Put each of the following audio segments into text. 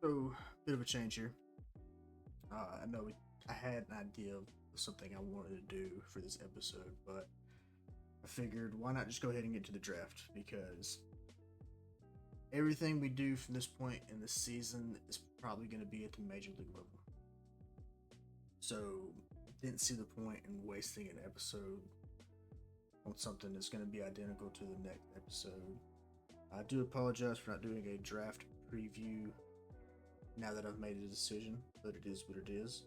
So, bit of a change here. I know I had an idea of something I wanted to do for this episode, but I figured why not just go ahead and get to the draft because everything we do from this point in the season is probably going to be at the major league level. So, didn't see the point in wasting an episode on something that's going to be identical to the next episode. I do apologize for not doing a draft preview now that I've made a decision, but it is what it is.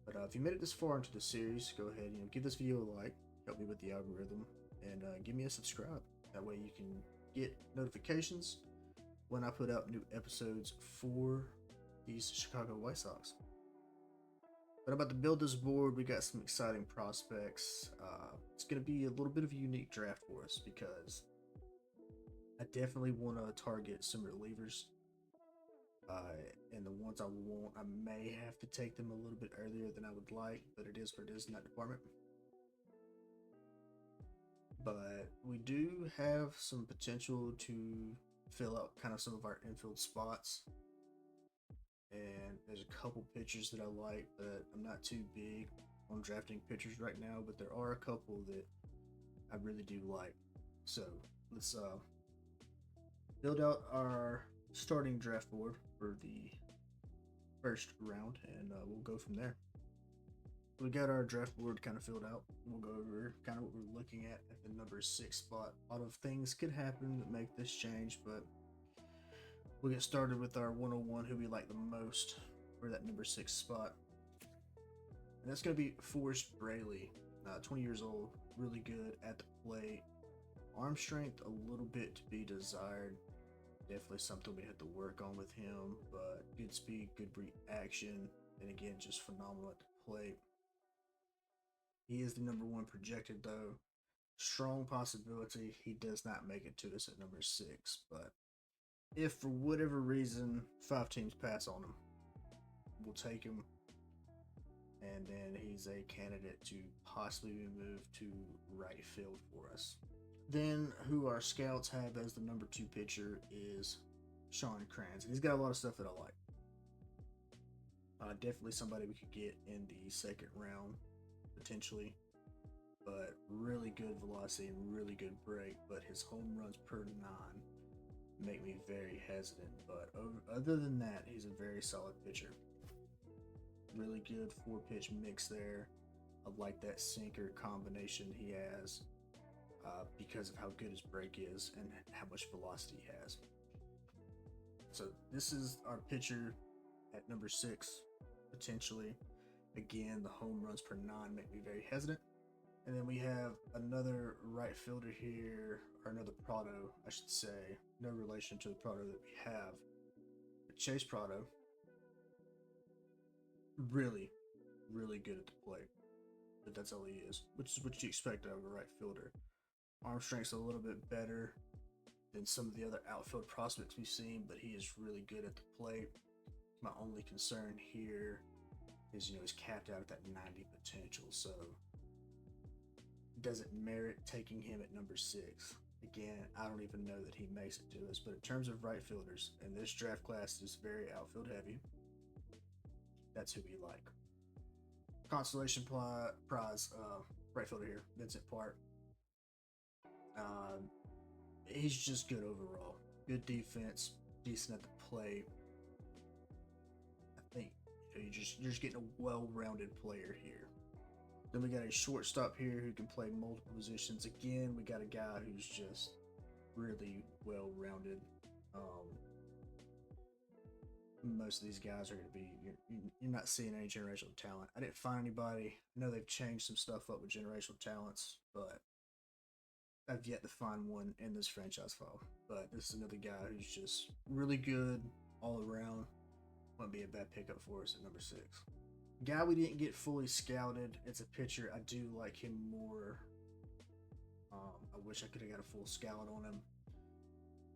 But if you made it this far into the series, go ahead, give this video a like, help me with the algorithm, and give me a subscribe. That way you can get notifications when I put out new episodes for these Chicago White Sox. But about to build this board, we got some exciting prospects. It's going to be a little bit of a unique draft for us because I definitely want to target some relievers. And the ones I want, I may have to take them a little bit earlier than I would like, but it is what it is in that department. But we do have some potential to fill out kind of some of our infield spots. And there's a couple pitchers that I like, but I'm not too big on drafting pitchers right now, but there are a couple that I really do like. So let's build out our starting draft board for the first round, and we'll go from there. We got our draft board kind of filled out. We'll go over kind of what we're looking at the number 6 spot. A lot of things could happen that make this change, but we'll get started with our 101, who we like the most for that number 6 spot. And that's going to be Forrest Braley, 20 years old, really good at the plate. Arm strength, a little bit to be desired. Definitely something we have to work on with him, but good speed, good reaction, and again, just phenomenal at the plate. He is the number 1 projected, though. Strong possibility he does not make it to us at number 6, but if for whatever reason 5 teams pass on him, we'll take him, and then he's a candidate to possibly be moved to right field for us. Then, who our scouts have as the number 2 pitcher is Sean Kranz. He's got a lot of stuff that I like. Definitely somebody we could get in the second round, potentially. But really good velocity and really good break. But his home runs per 9 make me very hesitant. But other than that, he's a very solid pitcher. Really good 4-pitch mix there. I like that sinker combination he has. Because of how good his break is and how much velocity he has. So this is our pitcher at number 6, potentially. Again, the home runs per 9 make me very hesitant. And then we have another right fielder here, or another Prado, I should say. No relation to the Prado that we have. But Chase Prado, really, really good at the plate. But that's all he is, which is what you expect out of a right fielder. Arm strength's a little bit better than some of the other outfield prospects we've seen, but he is really good at the plate. My only concern here is, he's capped out at that 90 potential, so does it merit taking him at number 6? Again, I don't even know that he makes it to us, but in terms of right fielders, and this draft class is very outfield heavy, that's who we like. Consolation prize, right fielder here, Vincent Park. He's just good overall. Good defense, decent at the plate. I think you're just getting a well-rounded player here. Then we got a shortstop here who can play multiple positions. Again, we got a guy who's just really well-rounded. Most of these guys are going to be, you're not seeing any generational talent. I didn't find anybody. I know they've changed some stuff up with generational talents, but I've yet to find one in this franchise file. But this is another guy who's just really good all around. Wouldn't be a bad pickup for us at number 6. Guy we didn't get fully scouted. It's a pitcher. I do like him more. I wish I could have got a full scout on him.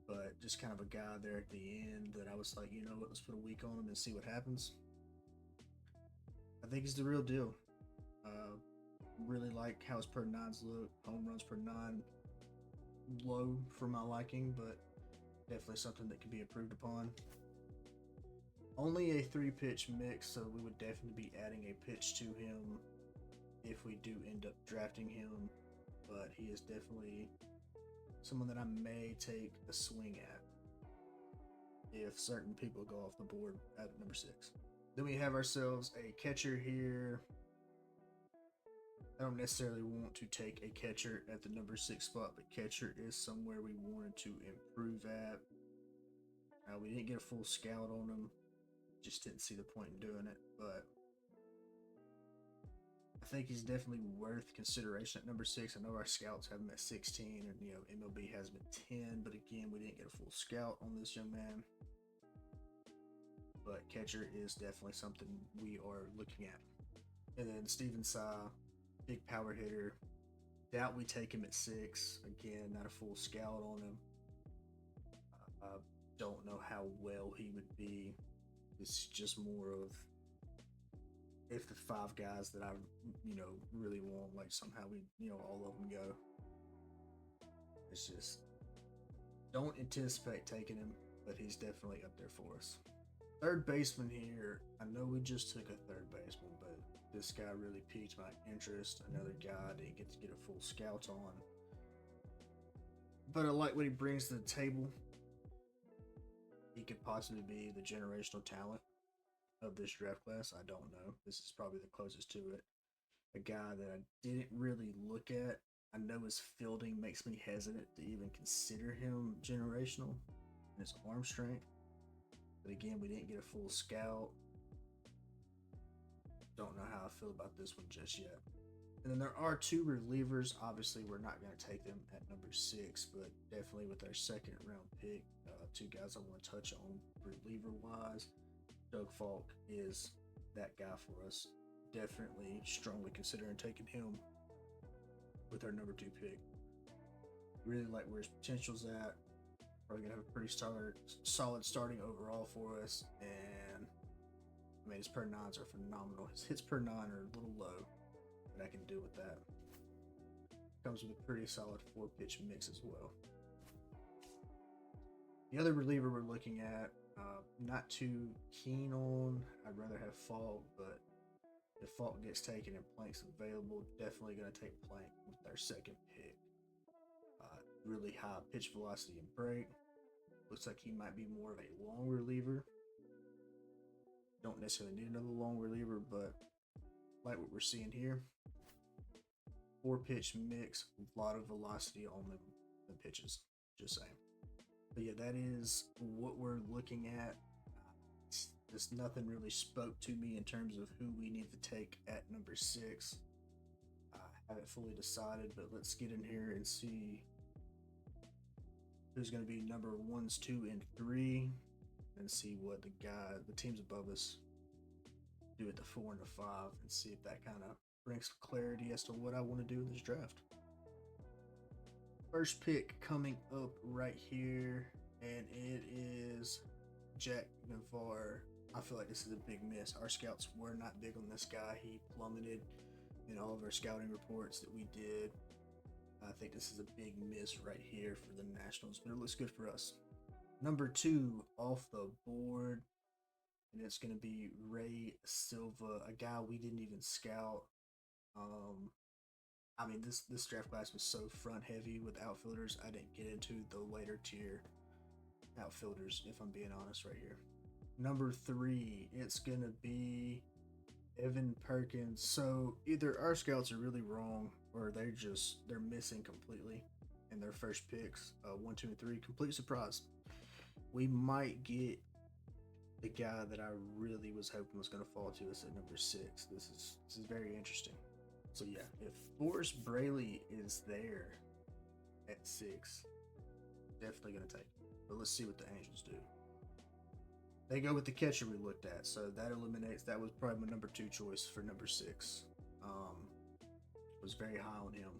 But just kind of a guy there at the end that I was like, you know what, let's put a week on him and see what happens. I think he's the real deal. Really like how his per 9s look. Home runs per 9 low for my liking, but definitely something that can be improved upon. only a 3-pitch mix, so we would definitely be adding a pitch to him if we do end up drafting him. But he is definitely someone that I may take a swing at if certain people go off the board at number 6. Then we have ourselves a catcher here. I don't necessarily want to take a catcher at the number 6 spot, but catcher is somewhere we wanted to improve at. We didn't get a full scout on him. Just didn't see the point in doing it, but I think he's definitely worth consideration at number 6. I know our scouts have him at 16, and MLB has him at 10, but again, we didn't get a full scout on this young man. But catcher is definitely something we are looking at. And then Steven Sy, big power hitter. Doubt we take him at 6. Again, not a full scout on him. I don't know how well he would be. It's just more of if the 5 guys that I really want, like somehow we all of them go. It's just don't anticipate taking him, but he's definitely up there for us. Third baseman here. I know we just took a third baseman, but this guy really piqued my interest. Another guy I didn't get to get a full scout on, but I like what he brings to the table. He could possibly be the generational talent of this draft class. I don't know. This is probably the closest to it. A guy that I didn't really look at. I know his fielding makes me hesitant to even consider him generational in his arm strength. But again, we didn't get a full scout. Don't know how I feel about this one just yet. And then there are 2 relievers. Obviously, we're not going to take them at number 6, but definitely with our second round pick, 2 guys I want to touch on reliever-wise. Doug Falk is that guy for us. Definitely strongly considering taking him with our number 2 pick. Really like where his potential's at. Probably gonna have a pretty solid starting overall for us, and I mean his per 9s are phenomenal. His hits per 9 are a little low, but I can do with that. Comes with a pretty solid 4-pitch mix as well. The other reliever we're looking at, not too keen on. I'd rather have Falk, but if Falk gets taken and Plank's available, definitely going to take Plank with our second pick. Really high pitch velocity and break. Looks like he might be more of a long reliever. Don't necessarily need another long reliever, but like what we're seeing here. 4-pitch mix, a lot of velocity on the pitches. Just saying. But yeah, that is what we're looking at. Just nothing really spoke to me in terms of who we need to take at number 6. I haven't fully decided, but let's get in here and see who's going to be number 1s, 2, and 3, and see what the teams above us do at the 4 and the 5, and see if that kind of brings some clarity as to what I want to do in this draft. First pick coming up right here, and it is Jack Navarre. I feel like this is a big miss. Our scouts were not big on this guy. He plummeted in all of our scouting reports that we did. I think this is a big miss right here for the Nationals, but it looks good for us. Number 2 off the board, and it's going to be Ray Silva, a guy we didn't even scout. I mean, this draft class was so front heavy with outfielders. I didn't get into the later tier outfielders, if I'm being honest right here. Number 3, it's going to be Evan Perkins. So either our scouts are really wrong, or they're missing completely in their first picks. 1, 2, and 3, complete surprise. We might get the guy that I really was hoping was going to fall to us at number 6. This is very interesting. So yeah, if Forrest Braley is there at 6, definitely going to take it. But let's see what the Angels do. They go with the catcher we looked at, so that eliminates. That was probably my number 2 choice for number 6. Was very high on him.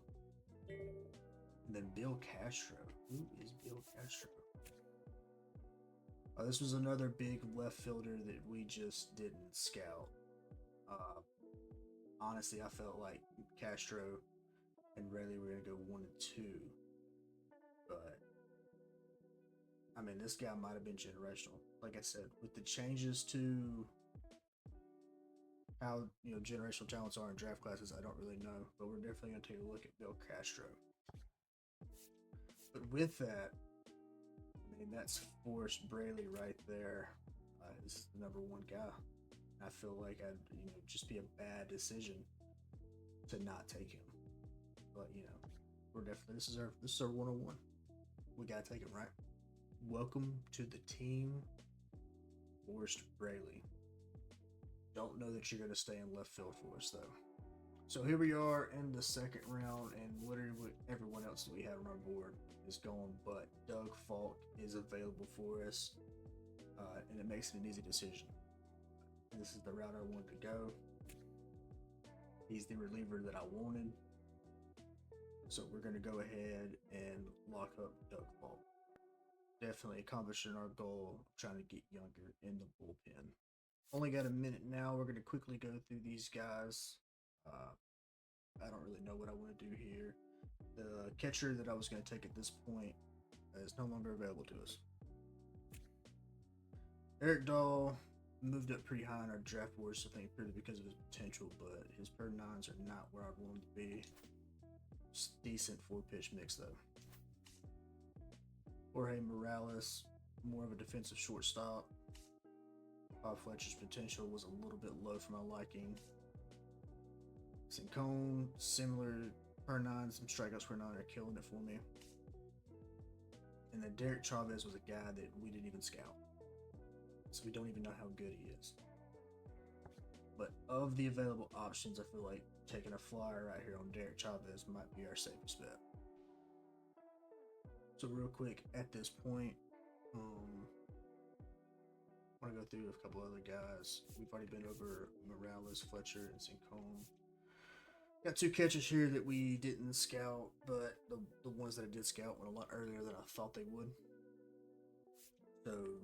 And then Bill Castro. Who is Bill Castro? This was another big left fielder that we just didn't scout. Honestly, I felt like Castro and Rayleigh were going to go 1 and 2. But, I mean, this guy might have been generational. like I said, with the changes to how generational talents are in draft classes, I don't really know, but we're definitely going to take a look at Bill Castro. But with that, I mean, that's Forrest Braley right there. Is the number one guy. I feel like I'd just be a bad decision to not take him. But we're definitely this is our 101. We gotta take him, right? Welcome to the team, Forrest Braley. Don't know that you're gonna stay in left field for us though. So here we are in the second round, and literally everyone else that we had on our board is gone, but Doug Falk is available for us, and it makes it an easy decision. This is the route I wanted to go. He's the reliever that I wanted, so we're going to go ahead and lock up Doug Falk. Definitely accomplishing our goal of trying to get younger in the bullpen. Only got a minute now. We're going to quickly go through these guys. I don't really know what I want to do here. The catcher that I was going to take at this point is no longer available to us. Eric Dahl moved up pretty high on our draft boards, I think, purely because of his potential, but his per nines are not where I'd want him to be. It's decent 4-pitch mix, though. Jorge Morales, more of a defensive shortstop. Bob Fletcher's potential was a little bit low for my liking. Sincone, similar per nine, some strikeouts per nine are killing it for me. And then Derek Chavez was a guy that we didn't even scout, so we don't even know how good he is. But of the available options, I feel like taking a flyer right here on Derek Chavez might be our safest bet. So real quick, at this point, I want to go through a couple other guys. We've already been over Morales, Fletcher, and Sincone. Got two catchers here that we didn't scout, but the ones that I did scout went a lot earlier than I thought they would. So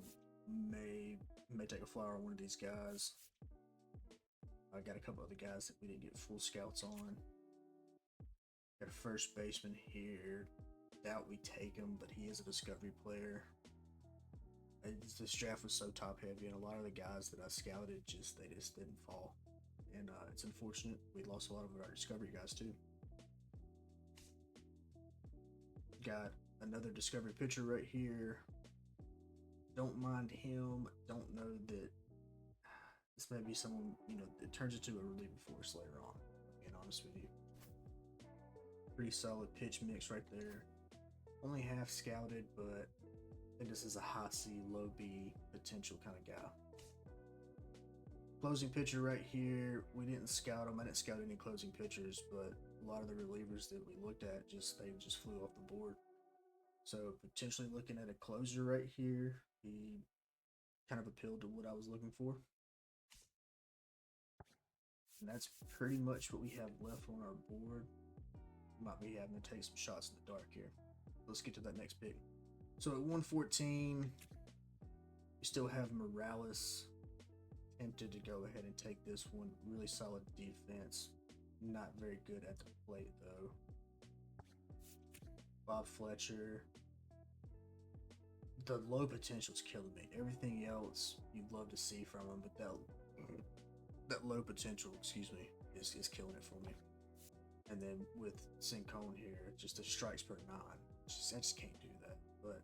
may take a flyer on one of these guys. I got a couple other guys that we didn't get full scouts on. Got a first baseman here. Doubt we take him, but he is a discovery player. This draft was so top heavy, and a lot of the guys that I scouted they just didn't fall. And it's unfortunate. We lost a lot of our discovery guys too. Got another discovery pitcher right here. Don't mind him. Don't know that this may be someone, that turns into a reliever for us later on, being honest with you. Pretty solid pitch mix right there. Only half scouted, but I think this is a high C, low B potential kind of guy. Closing pitcher right here. We didn't scout him. I didn't scout any closing pitchers, but a lot of the relievers that we looked at they just flew off the board. So potentially looking at a closer right here. He kind of appealed to what I was looking for. And that's pretty much what we have left on our board. Might be having to take some shots in the dark here. Let's get to that next pick. So at 114, we still have Morales. Tempted to go ahead and take this one. Really solid defense. Not very good at the plate though. Bob Fletcher. The low potential is killing me. Everything else you'd love to see from him, but that low potential, is killing it for me. And then with Sincone here, just the strikes per nine. I just can't do that. But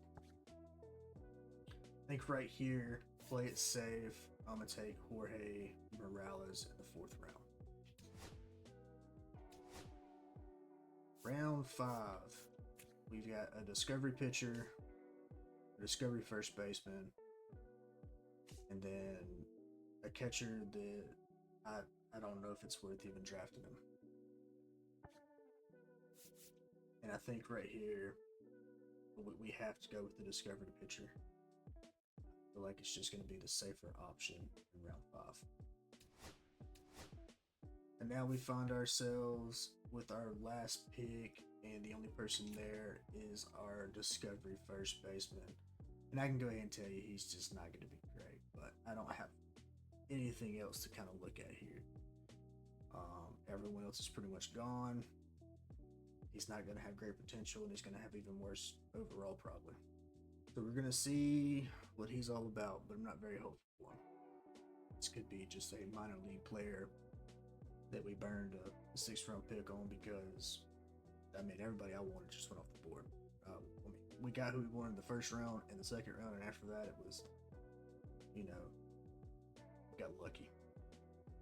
I think right here, play it safe. I'm going to take Jorge Morales in the 4th round. Round 5. We've got a discovery pitcher, a discovery first baseman, and then a catcher that I don't know if it's worth even drafting him. And I think right here, we have to go with the discovery pitcher. I feel like it's just going to be the safer option in round 5. And now we find ourselves with our last pick, and the only person there is our discovery first baseman. And I can go ahead and tell you he's just not going to be great, but I don't have anything else to kind of look at here. Everyone else is pretty much gone. He's not going to have great potential, and he's going to have even worse overall probably. So we're gonna see what he's all about, but I'm not very hopeful for him. This could be just a minor league player that we burned a 6th-round pick on because, I mean, everybody I wanted just went off the board. I mean, we got who we wanted in the 1st round and the 2nd round, and after that, it was, you know, got lucky.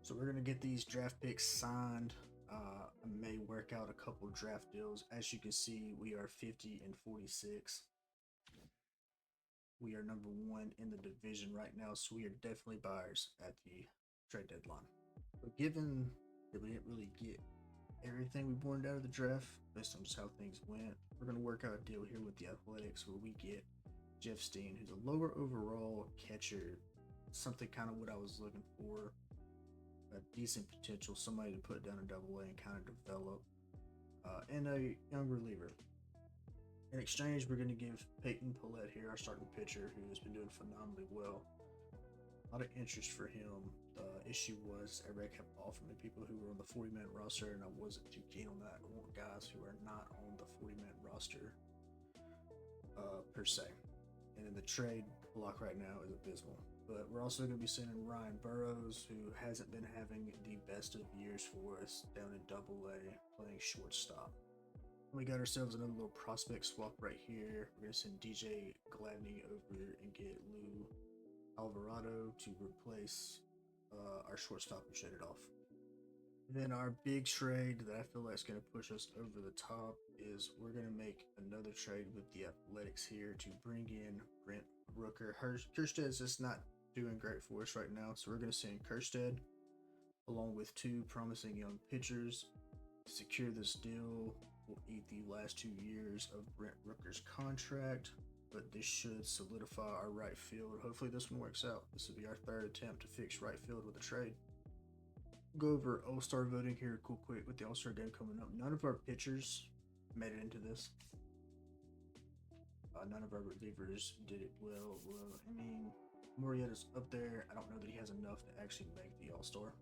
So we're gonna get these draft picks signed. I may work out a couple draft deals. As you can see, we are 50 and 46. We are number 1 in the division right now, so we are definitely buyers at the trade deadline. But given that we didn't really get everything we wanted out of the draft based on just how things went, we're going to work out a deal here with the Athletics where we get Jeff Steen, who's a lower overall catcher, something kind of what I was looking for, a decent potential, somebody to put down in AA and kind of develop, and a young reliever. In exchange, we're going to give Peyton Pallette here, our starting pitcher, who has been doing phenomenally well. A lot of interest for him. The issue was everybody kept offering me people who were on the 40-man roster, and I wasn't too keen on that. I want guys who are not on the 40-man roster per se. And in the trade block right now is abysmal. But we're also going to be sending Ryan Burrows, who hasn't been having the best of years for us, down in AA, playing shortstop. We got ourselves another little prospect swap right here. We're going to send DJ Gladney over and get Lou Alvarado to replace our shortstop who traded off. And then our big trade that I feel like is going to push us over the top is we're going to make another trade with the Athletics here to bring in Brent Rooker. Kersted's just not doing great for us right now, so we're going to send Kersted along with 2 promising young pitchers. To secure this deal, we'll eat the last 2 years of Brent Rooker's contract, but this should solidify our right field. Hopefully this one works out. This will be our 3rd attempt to fix right field with a trade. Go over All-Star voting here quick with the All-Star game coming up. None of our pitchers made it into this. None of our relievers did it well. I mean, Morietta's up there. I don't know that he has enough to actually make the All-Star.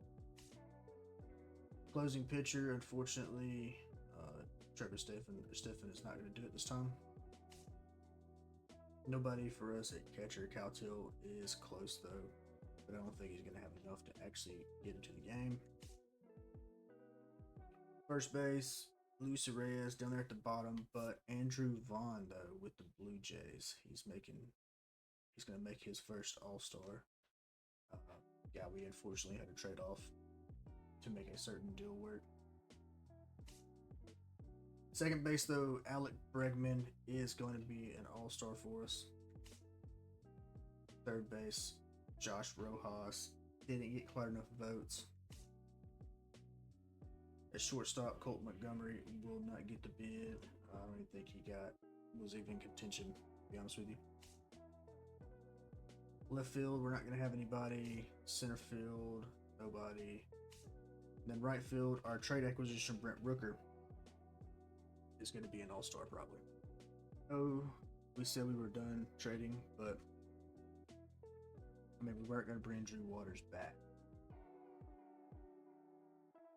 Closing pitcher, unfortunately, Trevor Stephen is not going to do it this time. Nobody for us at catcher. Cowtill is close though, but I don't think he's going to have enough to actually get into the game. First base, Luis Reyes down there at the bottom, but Andrew Vaughn though with the Blue Jays, he's going to make his first All-Star. Yeah, we unfortunately had to trade off to make a certain deal work. Second base though, Alec Bregman is going to be an All-Star for us. Third base, Josh Rojas didn't get quite enough votes. At shortstop, Colt Montgomery will not get the bid. I don't even think he was even in contention, to be honest with you. Left field, we're not going to have anybody. Center field, nobody. And then right field, our trade acquisition, Brent Rooker, is going to be an All-Star probably. Oh, we said we were done trading, but I mean, we weren't going to bring Drew Waters back.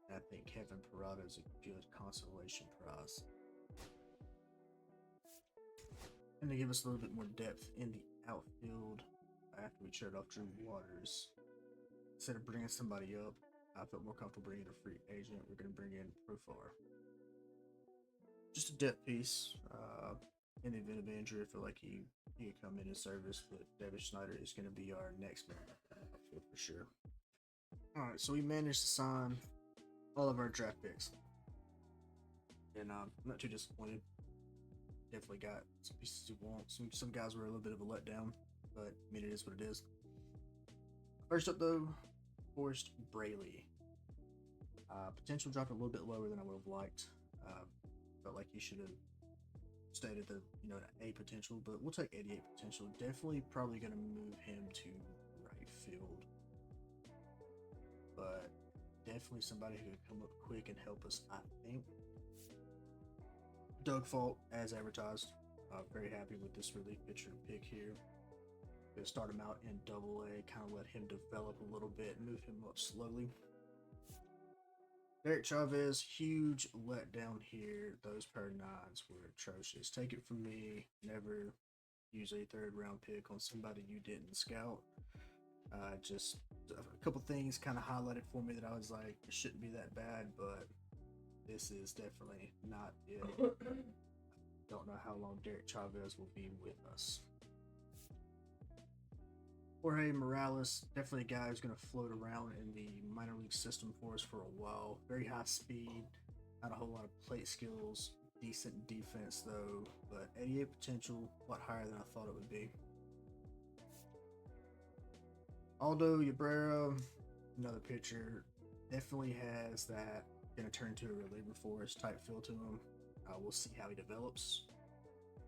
And I think Kevin Parada is a good consolation prize. And to give us a little bit more depth in the outfield after we traded off Drew Waters, instead of bringing somebody up, I felt more comfortable bringing a free agent. We're going to bring in Profar. Just a depth piece. In the event of injury, I feel like he could come in and service, but David Schneider is going to be our next man for sure. All right, so we managed to sign all of our draft picks, and I'm not too disappointed. Definitely got some pieces you want. Some guys were a little bit of a letdown, but I mean, it is what it is. First up, though, Forrest Braley. Potential dropped a little bit lower than I would have liked. Felt like he should have stayed at the A potential, but we'll take 88 potential. Definitely probably going to move him to right field, but definitely somebody who could come up quick and help us, I think. Doug Falk, as advertised. Very happy with this relief pitcher pick here. Gonna start him out in AA, kind of let him develop a little bit, move him up slowly. Derek Chavez, huge letdown here. Those per nines were atrocious. Take it from me, never use a third round pick on somebody you didn't scout. Just a couple things kind of highlighted for me that I was like, it shouldn't be that bad, but this is definitely not it. Don't know how long Derek Chavez will be with us. Jorge Morales, definitely a guy who's going to float around in the minor league system for us for a while. Very high speed, not a whole lot of plate skills, decent defense though, but 88 potential, a lot higher than I thought it would be. Aldo Cabrera, another pitcher, definitely has that going to turn into a reliever for us type feel to him. We'll see how he develops.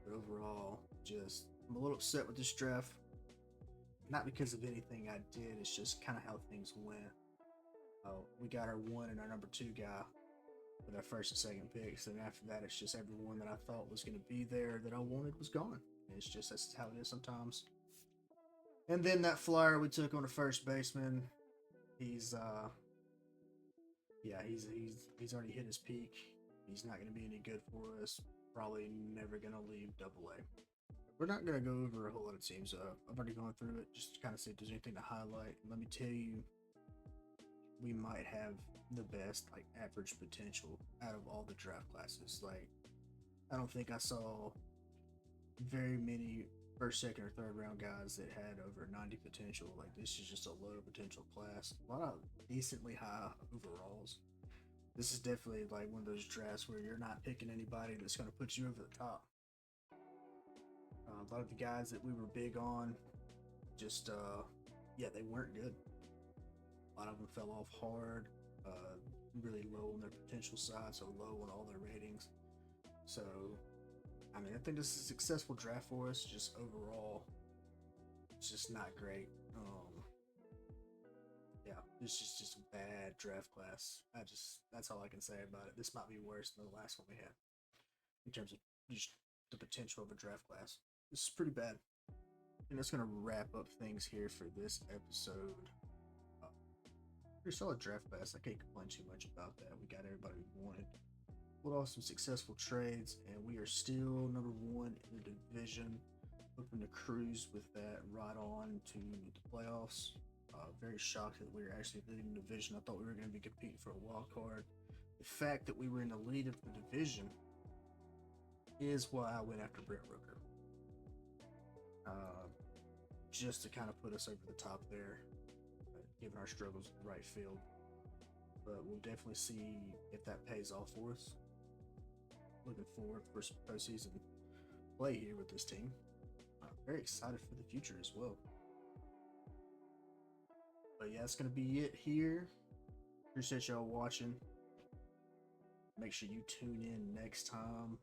But overall, I'm a little upset with this draft. Not because of anything I did, it's just kind of how things went. We got our 1 and our number 2 guy with our first and second picks, and after that, it's just everyone that I thought was going to be there that I wanted was gone. And it's just that's how it is sometimes. And then that flyer we took on the first baseman, he's already hit his peak. He's not going to be any good for us. Probably never going to leave AA. We're not going to go over a whole lot of teams. I've already gone through it just to kind of see if there's anything to highlight. Let me tell you, we might have the best average potential out of all the draft classes. I don't think I saw very many first, second, or third round guys that had over 90 potential. This is just a low potential class. A lot of decently high overalls. This is definitely one of those drafts where you're not picking anybody that's going to put you over the top. A lot of the guys that we were big on, they weren't good. A lot of them fell off hard, really low on their potential side, so low on all their ratings. So, I think this is a successful draft for us. Just overall, it's just not great. This is just a bad draft class. That's all I can say about it. This might be worse than the last one we had in terms of just the potential of a draft class. This is pretty bad. And that's going to wrap up things here for this episode. Pretty solid draft class. I can't complain too much about that. We got everybody we wanted. Pulled off some successful trades, and we are still number 1 in the division. Hoping to cruise with that right on to the playoffs. Very shocked that we were actually leading the division. I thought we were going to be competing for a wild card. The fact that we were in the lead of the division is why I went after Brent Rooker. Just to kind of put us over the top there, given our struggles in the right field. But we'll definitely see if that pays off for us. Looking forward for some postseason play here with this team. Very excited for the future as well. But yeah, that's going to be it here. Appreciate y'all watching. Make sure you tune in next time.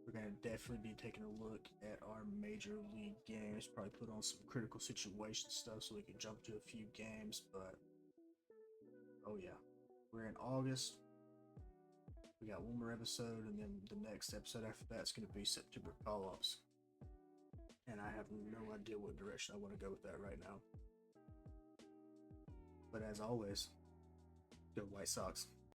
We're going to definitely be taking a look at our major league games. Probably put on some critical situation stuff so we can jump to a few games. But, oh yeah, we're in August. We got one more episode, and then the next episode after that is going to be September call-ups. And I have no idea what direction I want to go with that right now. But as always, go White Sox.